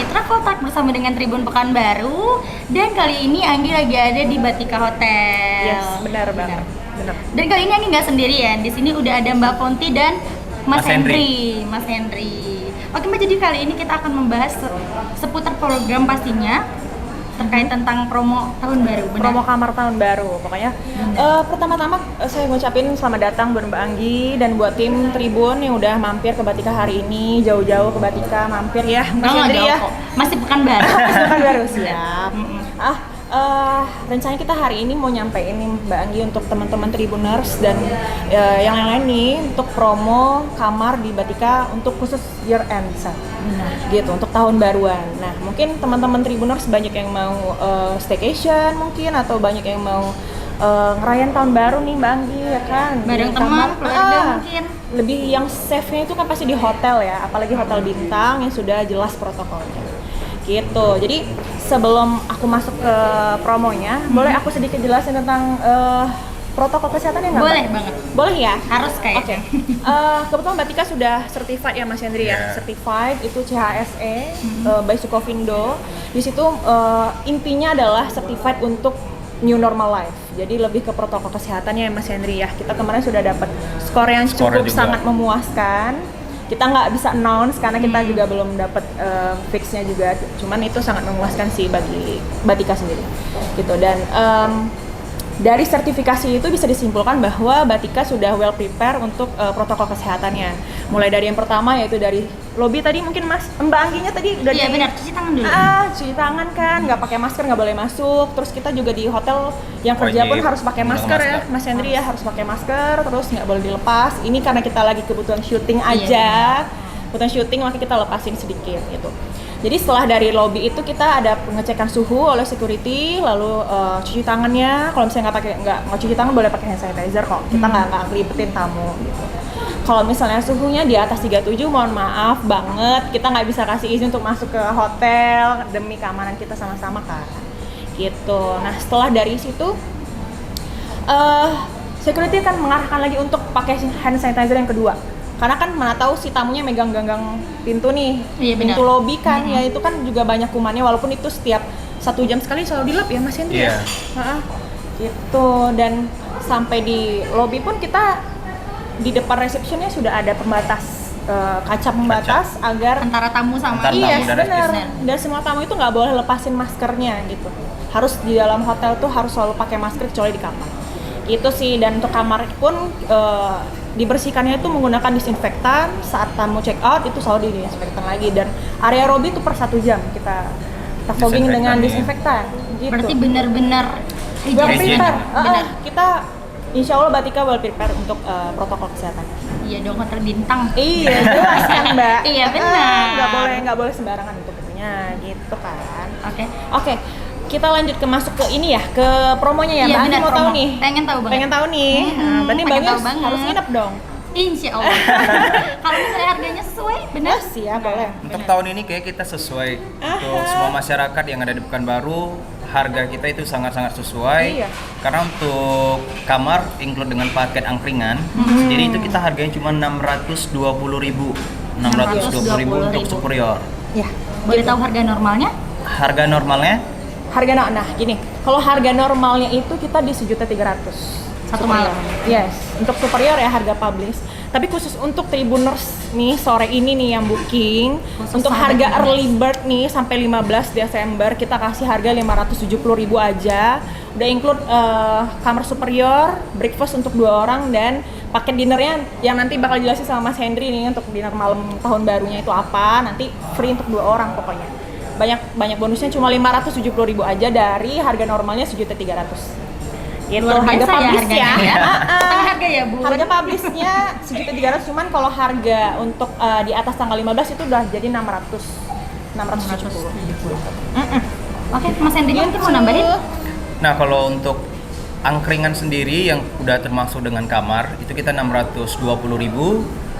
Travel Talk bersama dengan Tribun Pekanbaru. Dan kali ini Anggi lagi ada di Batika Hotel. Yes, benar banget. Benar. Dan kali ini Anggi nggak sendirian. Di sini udah ada Mbak Fonti dan Mas Henry. Mas Henry. Oke Mbak, jadi kali ini kita akan membahas seputar program pastinya terkait tentang promo tahun baru. Benar? Promo kamar tahun baru. Pokoknya pertama-tama saya ngucapin selamat datang buat Mbak Anggi dan buat tim Tribun yang udah mampir ke Batika hari ini, jauh-jauh ke Batika mampir ya. Mas Henry ya. Masih Pekanbaru. Masih Pekanbaru, siap. Rencananya kita hari ini mau nyampein nih Mbak Anggi untuk teman-teman Tribuners dan yang lain-lain nih untuk promo kamar di Batika untuk khusus year end gitu untuk tahun baruan. Nah mungkin teman-teman Tribuners banyak yang mau staycation mungkin atau banyak yang mau ngerayain tahun baru nih Mbak Anggi ya kan bareng teman keluarga mungkin. Lebih yang safe-nya itu kan pasti di hotel ya, apalagi hotel bintang yang sudah jelas protokolnya gitu. Jadi sebelum aku masuk ke promonya, boleh aku sedikit jelasin tentang protokol kesehatan ya nggak? Boleh banget. Boleh ya? Harus kayaknya. Oke. Kebetulan Batika sudah certified ya Mas Hendri ya. Certified itu CHSE by Sukovindo. Di situ intinya adalah certified untuk new normal life. Jadi lebih ke protokol kesehatannya ya Mas Hendri ya. Kita kemarin sudah dapat skor yang cukup sangat memuaskan. Kita nggak bisa announce karena kita juga belum dapat fixnya juga, cuman itu sangat memuaskan sih bagi Batika sendiri gitu. Dan dari sertifikasi itu bisa disimpulkan bahwa Batika sudah well prepare untuk protokol kesehatannya, mulai dari yang pertama yaitu dari lobby tadi mungkin Mbak Angginya tadi udah iya benar, cuci tangan dulu. Cuci tangan kan, nggak pakai masker nggak boleh masuk. Terus kita juga di hotel yang kerja pun harus pakai masker ya Mas Hendri ya, harus pakai masker, terus nggak boleh dilepas. Ini karena kita lagi kebutuhan syuting aja, kebutuhan syuting makanya kita lepasin sedikit gitu. Jadi setelah dari lobby itu kita ada pengecekan suhu oleh security, lalu cuci tangannya. Kalau misalnya nggak cuci tangan boleh pakai hand sanitizer kok. Kita nggak ngelibetin tamu gitu. Kalau misalnya suhunya di atas 37, mohon maaf banget, kita nggak bisa kasih izin untuk masuk ke hotel demi keamanan kita sama-sama kan, gitu. Nah setelah dari situ, security akan mengarahkan lagi untuk pakai hand sanitizer yang kedua. Karena kan mana tahu si tamunya megang ganggang pintu nih, pintu lobby kan, ya itu kan juga banyak kumannya. Walaupun itu setiap 1 jam sekali selalu dilap ya Mas Hendri. Gitu. Dan sampai di lobby pun kita di depan resepsionnya sudah ada pembatas kaca pembatas agar antara tamu sama benar. Dan semua tamu itu nggak boleh lepasin maskernya gitu. Harus di dalam hotel tuh harus selalu pakai masker kecuali di kamar. Itu sih. Dan untuk kamar pun dibersihkannya itu menggunakan disinfektan. Saat tamu check out itu selalu disinfektan lagi. Dan area lobby itu per 1 jam kita fogging dengan disinfektan. Gitu. Berarti benar-benar benar. Kita Insya Allah Batika well prepare untuk protokol kesehatan. Iya dong, hotel bintang. Iya jelas kan Mbak. Iya benar. Nggak boleh sembarangan untuk itunya gitu kan. Oke. Kita lanjut masuk ke ini ya, ke promonya ya Mbak. Anggi mau tahu nih. Pengen tahu banget. Pengen tahu nih. Berarti bagus harus nginep dong. Insya Allah. Kalau misalnya harganya sesuai, benar sih ya boleh. Untuk tahun ini kayak kita sesuai untuk semua masyarakat yang ada di Pekanbaru. Harga kita itu sangat-sangat sesuai karena untuk kamar include dengan paket angkringan jadi itu kita harganya cuma 620.000 untuk superior. Ya. Boleh tahu harga normalnya? Harga normalnya? Gini, kalau harga normalnya itu kita di 1.300.000 satu malam. Yes, untuk superior ya harga publish. Tapi khusus untuk Tribuners nih sore ini nih yang booking khusus untuk harga early bird nih sampai 15 Desember kita kasih harga 570.000 aja. Udah include kamar superior, breakfast untuk 2 orang dan paket dinernya yang nanti bakal jelasin sama Mas Henry nih untuk dinner malam tahun barunya itu apa. Nanti free untuk 2 orang pokoknya. Banyak bonusnya cuma 570.000 aja dari harga normalnya 1.300.000. Itu harga publish ya. Harga ya Bu. Harga publishnya 1.300.000, cuman kalau harga untuk di atas tanggal 15 itu udah jadi 670. Oke, Mas Hendy mungkin mau nambahin? Nah, kalau untuk angkringan sendiri yang udah termasuk dengan kamar itu kita 620.000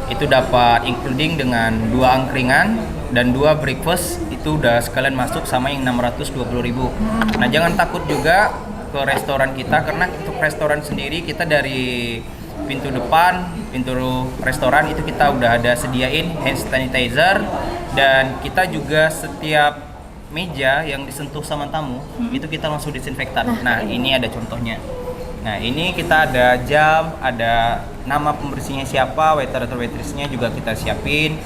itu dapat including dengan 2 angkringan dan 2 breakfast itu udah sekalian masuk sama yang 620.000. Nah, jangan takut juga ke restoran kita karena untuk restoran sendiri kita dari pintu depan, pintu restoran itu kita udah ada sediain hand sanitizer, dan kita juga setiap meja yang disentuh sama tamu itu kita langsung disinfektan. Nah, ini ada contohnya. Nah, ini kita ada jam, ada nama pembersihnya siapa, waiter atau waitressnya juga kita siapin.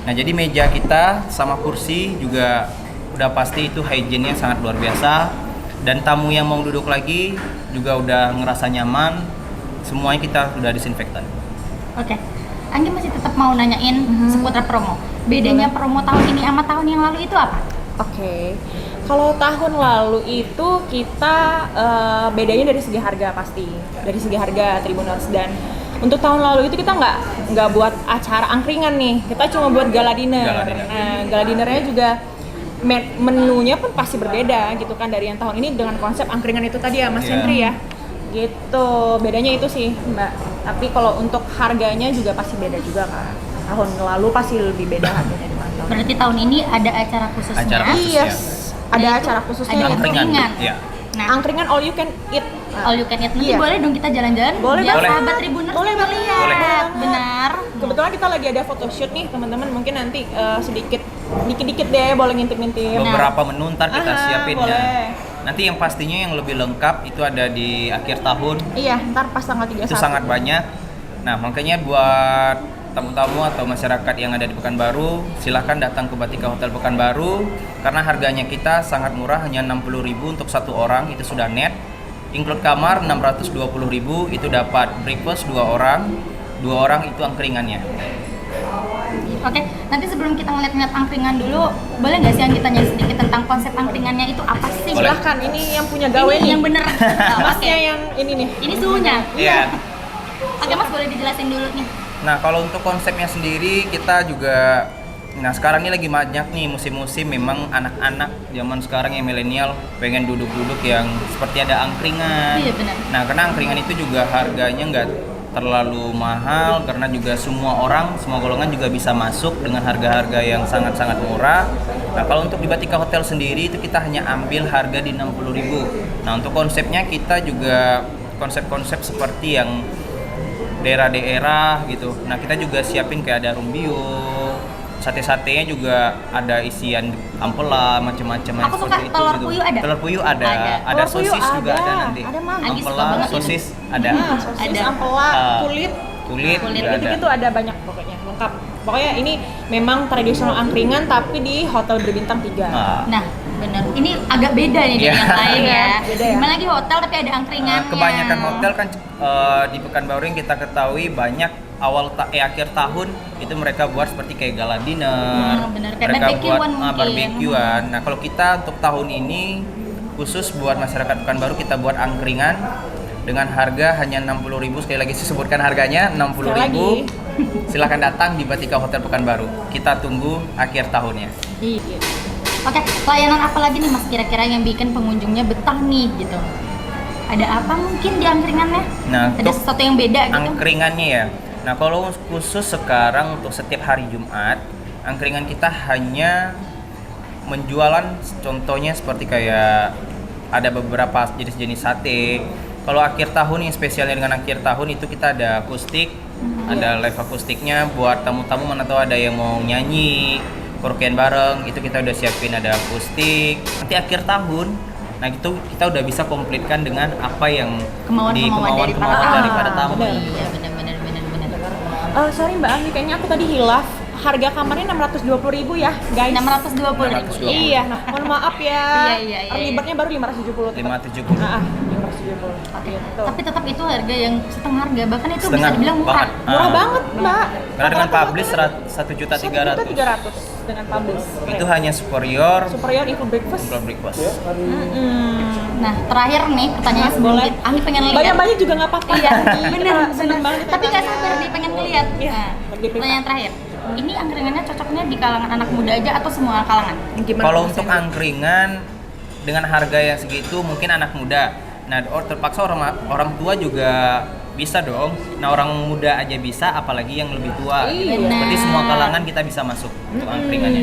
Nah, jadi meja kita sama kursi juga udah pasti itu hygiene-nya sangat luar biasa. Dan tamu yang mau duduk lagi juga udah ngerasa nyaman. Semuanya kita udah disinfektan. Oke. Anggi masih tetap mau nanyain seputar promo. Bedanya promo tahun ini sama tahun yang lalu itu apa? Oke. Kalau tahun lalu itu kita bedanya dari segi harga pasti, dari segi harga Tribuners. Dan untuk tahun lalu itu kita nggak buat acara angkringan nih, kita cuma buat gala dinner. Nah, gala dinernya juga menunya pun pasti berbeda gitu kan dari yang tahun ini dengan konsep angkringan itu tadi ya Mas Hendri ya. Gitu, bedanya itu sih Mbak. Tapi kalau untuk harganya juga pasti beda juga kan. Tahun lalu pasti lebih beda harganya dengan tahun. Berarti tahun ini ada acara khususnya. Acara khusus. Yes. Ada Yaitu acara khususnya ada yaitu angkringan. Iya. Nah, angkringan all you can eat. all you can eat. Nanti Iya. boleh dong kita jalan-jalan Boleh biar banget. sahabat Tribuners Boleh juga banget. lihat. Boleh. Benar. Kebetulan kita lagi ada photoshoot nih teman-teman, mungkin nanti dikit-dikit deh boleh ngintip-ngintip. Beberapa menu ntar kita Aha, siapin ya. boleh. Nanti yang pastinya yang lebih lengkap itu ada di akhir tahun. Iya, ntar pas tanggal 31. Itu sangat banyak. Nah, makanya buat tamu-tamu atau masyarakat yang ada di Pekanbaru, silahkan datang ke Batika Hotel Pekanbaru karena harganya kita sangat murah, hanya 60.000 untuk satu orang, itu sudah net. Include kamar 620.000, itu dapat breakfast 2 orang itu angkringannya. Oke, nanti sebelum kita ngeliat-ngeliat angkringan dulu, boleh nggak sih yang kita nanya sedikit tentang konsep angkringannya itu apa sih? Boleh. Silahkan, ini yang punya gawe Ini nih. yang bener. Nah, Masnya oke. yang ini nih. Ini suhunya. Iya. Oke Mas, boleh dijelasin dulu nih. Nah, kalau untuk konsepnya sendiri kita juga, nah sekarang ini lagi banyak nih musim-musim memang anak-anak zaman sekarang yang milenial pengen duduk-duduk yang seperti ada angkringan. Iya, benar. Nah, karena angkringan itu juga harganya nggak terlalu mahal karena juga semua orang, semua golongan juga bisa masuk dengan harga-harga yang sangat-sangat murah. Nah, kalau untuk di Batika Hotel sendiri itu kita hanya ambil harga di 60.000. Nah, untuk konsepnya kita juga konsep-konsep seperti yang daerah-daerah gitu. Nah, kita juga siapin kayak ada rumbio, sate-satenya juga ada isian ampela, macam-macam. Aku suka telur puyuh ada? Telur puyuh ada. Ada Telur puyuh sosis juga ada nanti. Ada Mang. Anggi suka Ampela, banget ini. sosis ada. Sosis, Ada. ampela, Ah. kulit Kulit juga ada. gitu ada banyak pokoknya, lengkap. Pokoknya ini memang tradisional angkringan tapi di hotel berbintang 3. Nah, bener. Ini agak beda nih dari Iya. yang lain ya. Beda ya. Gimana lagi hotel tapi ada angkringannya. Kebanyakan hotel kan di Pekanbaru yang kita ketahui banyak akhir tahun itu mereka buat seperti kayak gala dinner, bener. Kayak mereka buat barbekyuan mungkin. barbekyuan. Nah, kalau kita untuk tahun ini khusus buat masyarakat Pekanbaru kita buat angkringan dengan harga hanya 60.000. Sekali lagi saya sebutkan harganya 60.000. Silakan datang di Batika Hotel Pekanbaru. Kita tunggu akhir tahunnya. Iya. Oke, layanan apa lagi nih Mas kira-kira yang bikin pengunjungnya betah nih gitu? Ada apa mungkin di angkringannya? Nah, Ada untuk sesuatu yang beda gitu? angkringannya ya. Nah, kalau khusus sekarang untuk setiap hari Jumat, angkringan kita hanya menjualan contohnya seperti kayak ada beberapa jenis-jenis sate. Kalau akhir tahun yang spesialnya dengan akhir tahun itu kita ada akustik, ada live akustiknya buat tamu-tamu mana tahu ada yang mau nyanyi, karaokean bareng, itu kita udah siapin ada akustik. Nanti akhir tahun, nah itu kita udah bisa komplitkan dengan apa yang Kemauan-kemauan daripada tamu. benar. Iya, benar. Sorry Mbak Anggi, kayaknya aku tadi hilaf. Harga kamarnya 620.000 ya, guys. 620.000. 620.000. Iya, nah, mohon maaf ya. Iya. Early bird-nya baru 570. 570. Nah, 570. Gitu. Tapi tetap itu harga yang setengah harga, bahkan itu Setengah, bisa dibilang murah. bahkan. Murah Ah. banget, Mbak. Karena dengan Rata-rata publish hotel 1.300.000. 1.300.000 dengan publish. Itu hanya superior superior include breakfast. include breakfast. Nah, terakhir nih pertanyaan sebelum Boleh. Anggi pengen lihat. Banyak-banyak juga nggak apa-apa. Iya, Kita bener. seneng banget Tapi nggak ditanya. sabar nih pengen ngeliat. Iya, Nah, lagi prita. pertanyaan terakhir. Ini angkringannya cocoknya di kalangan anak muda aja atau semua kalangan? Gimana Kalau Mas untuk Hendri? angkringan dengan harga yang segitu mungkin anak muda. Nah, terpaksa orang tua juga bisa dong. Nah, orang muda aja bisa, apalagi yang lebih tua. Iya. Berarti semua kalangan kita bisa masuk untuk angkringannya.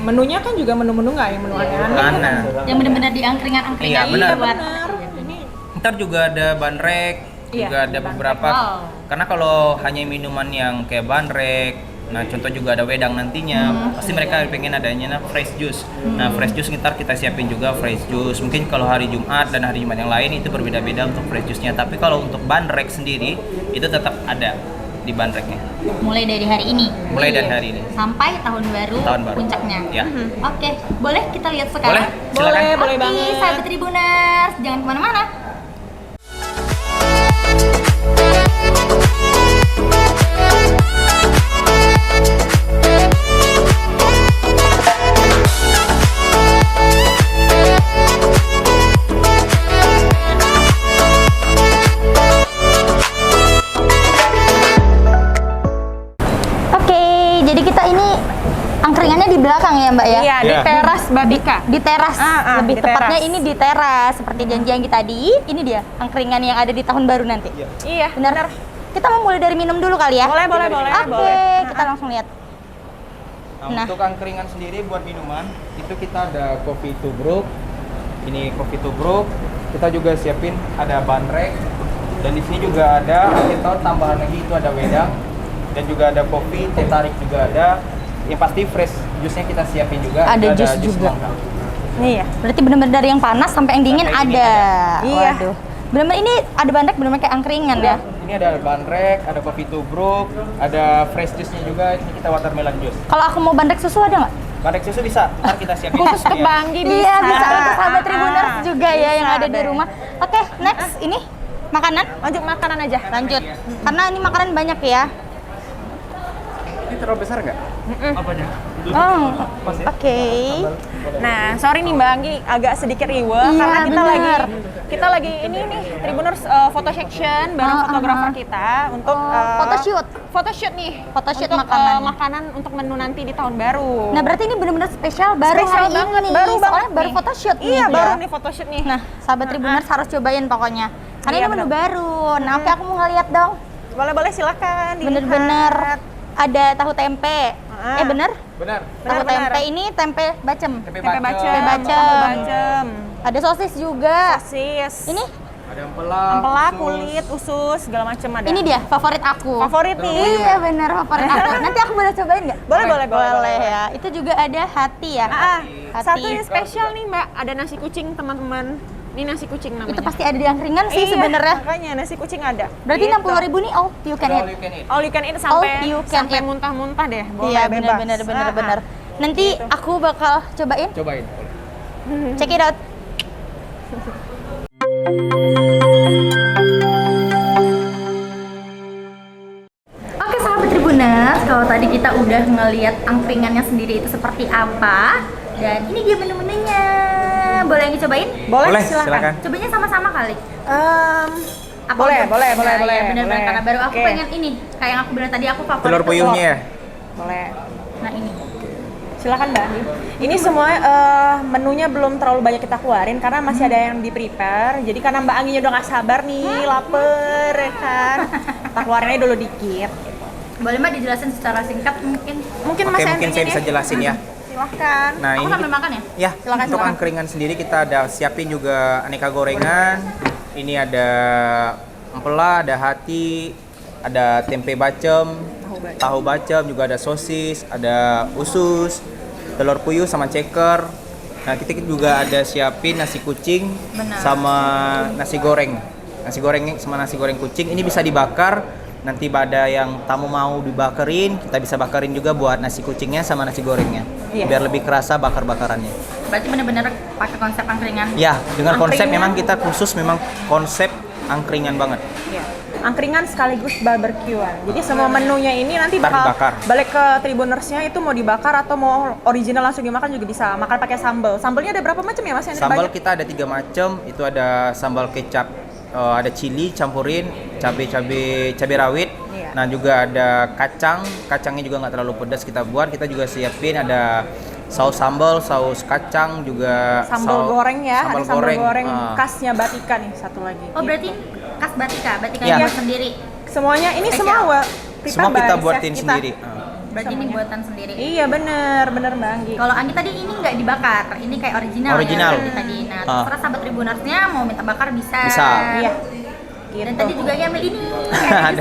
Menunya kan juga menu-menu nggak yang menu aneh-aneh. Mana? Yang benar-benar di angkringan-angkringan Iya, benar. buat Benar. Ini Ntar juga ada banrek, Iya, juga ada beberapa. Wow. Karena kalau hanya minuman yang kayak bandrek, nah contoh juga ada wedang nantinya, pasti mereka pengen adanya fresh juice. Nah fresh juice kita siapin juga fresh juice. Mungkin kalau hari Jumat dan hari Jumat yang lain itu berbeda-beda untuk fresh juice-nya. Tapi kalau untuk bandrek sendiri itu tetap ada di bandreknya. Mulai dari hari ini. Mulai dari hari ini. Sampai tahun baru puncaknya. Ya. Oke, boleh kita lihat sekarang? Boleh, silakan. Boleh Oke, banget. sahabat Tribuners, jangan kemana-mana. Jadi kita ini angkringannya di belakang ya Mbak ya? Iya, di teras Batika. Di teras, lebih di tepatnya teras. ini di teras seperti janjian kita tadi. Ini dia angkringan yang ada di tahun baru nanti. Iya, Benar. Kita mau mulai dari minum dulu kali ya? Boleh, boleh, boleh. Oke, boleh. kita langsung lihat. Nah. Untuk angkringan sendiri buat minuman itu kita ada kopi tubruk. Ini kopi tubruk. Kita juga siapin ada bandrek dan di sini juga ada kita tambahan lagi itu ada wedang dan juga ada kopi, teh tarik juga ada. Yang pasti fresh juice-nya kita siapin juga. Ada Itu jus juga. mangga. Iya. Berarti benar-benar dari yang panas sampai yang dingin Sampai yang ada. dingin Iya. Waduh. Benar-benar ini ada bandrek benar-benar kayak angkringan ya. Ini ada bandrek, ada kopi tubruk, ada fresh juice-nya juga. Ini kita watermelon juice. Kalau aku mau bandrek susu ada nggak? Bandrek susu bisa, ntar kita siapin. Khusus untuk Iya. Banggi bisa. Iya, bisa untuk sahabat Tribuners juga ya yang Bisa ada di deh. rumah. Oke, next ini makanan. Lanjut makanan aja. Lanjut. Karena ini makanan banyak ya. Ini terlalu besar nggak? Apanya? Oh, Pas ya? oke. Nah, sorry nih Mbak Anggi agak sedikit riweh Iya, karena bener. kita lagi ini nih Tribuners photo section bareng fotografer kita untuk Photoshoot. photoshoot nih. Photoshoot untuk, makanan. makanan untuk menu nanti di tahun baru. Nah, berarti ini benar-benar spesial baru Spesial hari banget, ini. baru Soalnya banget baru nih. photoshoot nih. Iya, ya. baru nih photoshoot nih. Nah, sahabat Tribuners harus cobain pokoknya. Karena Iya, ini menu bener. baru. Nah, oke aku mau ngeliat dong. Boleh-boleh silakan dilihat. Bener-bener ada tahu tempe. Bener? Benar. Tahu Bener-bener. tempe ini tempe bacem. Tempe bacem. Tempe bacem. Tempe bacem. Ada sosis juga. Sosis. Ini Ada empelak, ampela, usus. kulit, usus, segala macam ada. ini dia favorit aku. favorit nih. Iya bener favorit aku. Nanti aku boleh cobain nggak? Boleh, boleh, boleh. Boleh ya. Itu juga ada hati ya. Hati. Satu yang spesial nih Mbak, ada nasi kucing teman-teman. Ini nasi kucing namanya. Itu pasti ada di angkringan sih Iya, sebenarnya. Makanya nasi kucing ada. Berarti Gitu. 60.000 nih all you can All eat. you can eat. All you can eat sampai All you can sampai eat. muntah-muntah deh. Boleh Iya bebas. bener bener. Nanti aku bakal cobain. Cobain. Check it out. Oke sahabat Tribuners, kalau tadi kita udah ngeliat angkringannya sendiri itu seperti apa, dan ini dia menu-menunya. Boleh yang dicobain? Boleh, silakan. Cobanya sama-sama kali. Apa Boleh, udah? boleh, Nah, boleh, ya, boleh, bener-bener boleh. karena baru aku Oke. pengen ini. Kayak yang aku bilang tadi aku favorit. Telur tuh puyuhnya ya? Boleh. Nah ini. Silakan Mbak Andi. Ini semua menunya belum terlalu banyak kita keluarin karena masih ada yang di prepare. Jadi karena Mbak Angginya udah nggak sabar nih, lapar ya kan. Kita keluarin aja dulu dikit. Boleh Mbak dijelasin secara singkat mungkin? Mungkin Oke, Mas mungkin saya bisa jelasin ya. Silahkan. Nah, Aku ini sambil makan ya? ya, Silakan, untuk silakan. angkringan sendiri kita ada siapin juga aneka gorengan. Ini ada empela, ada hati, ada tempe bacem, tahu bacem, juga ada sosis, ada usus, telur puyuh sama ceker. Nah, kita juga ada siapin nasi kucing Benar. sama nasi goreng. Nasi goreng sama nasi goreng kucing ini bisa dibakar. Nanti pada yang tamu mau dibakarin, kita bisa bakarin juga buat nasi kucingnya sama nasi gorengnya. Iya. Biar lebih kerasa bakar-bakarannya. Berarti bener-bener pakai konsep angkringan. Ya, dengan konsep Angkringan. memang kita khusus memang konsep angkringan banget. Iya. Angkringan sekaligus barbekyuan. Jadi semua menunya ini nanti Ntar bakal dibakar. balik ke Tribunersnya itu mau dibakar atau mau original langsung dimakan juga bisa. Makan pakai sambal. Sambalnya ada berapa macam ya Mas? Yang Sambal banyak? kita ada 3 macam. Itu ada sambal kecap, ada chili campurin, cabai rawit. Iya. Nah juga ada kacang. Kacangnya juga nggak terlalu pedas kita buat. Kita juga siapin ada saus sambal, saus kacang juga. Sambal goreng ya, Sambal ada sambal goreng Ah. khasnya Batika nih satu lagi. Oh berarti khas Batika Iya. yang buat sendiri. Semuanya ini Spesial. semua Semua kita by buatin chef kita. sendiri. Berarti ini buatan sendiri. Iya bener Mbak Anggi. Kalau Anggi tadi ini nggak dibakar, ini kayak original. Original. Ya, tadi. Nah, Ah. terserah sahabat Tribunersnya mau minta bakar bisa. Bisa. Iya. gitu. Dan tadi juga ngambil ini.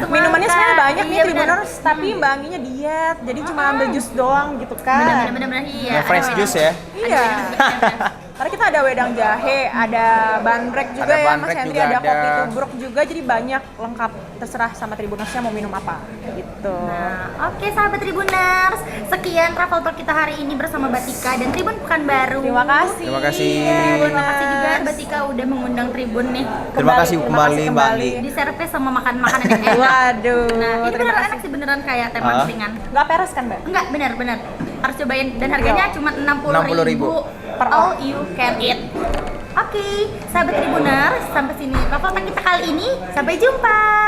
Minumannya sebenarnya banyak nih Iya, Tribuners, tapi Mbak Angginya diet, jadi cuma ambil jus doang gitu kan. Bener-bener iya. Ya, fresh Ada juice ya. Iya. Karena kita ada wedang jahe, ada bandrek juga Ada ya Mas bandrek Henry, juga ada ada. kopi tubruk juga, jadi banyak lengkap, terserah sama Tribunersnya mau minum apa gitu. Nah, oke sahabat Tribuners, sekian travel talk kita hari ini bersama Batika dan Tribun Pekanbaru. Terima kasih. Terima kasih. Terima kasih juga Batika udah mengundang Tribun nih. Terima kasih kembali Mbak Anggi. Di servis sama makan makanan yang enak. Waduh, Nah, ini terima beneran kasih. enak sih, beneran kayak teh ringan. Nggak peres kan Mbak? Enggak, bener. Harus cobain dan harganya cuma 60.000 per all you can eat. Oke, sahabat Tribuners, sampai sini travel talk kita kali ini. Sampai jumpa.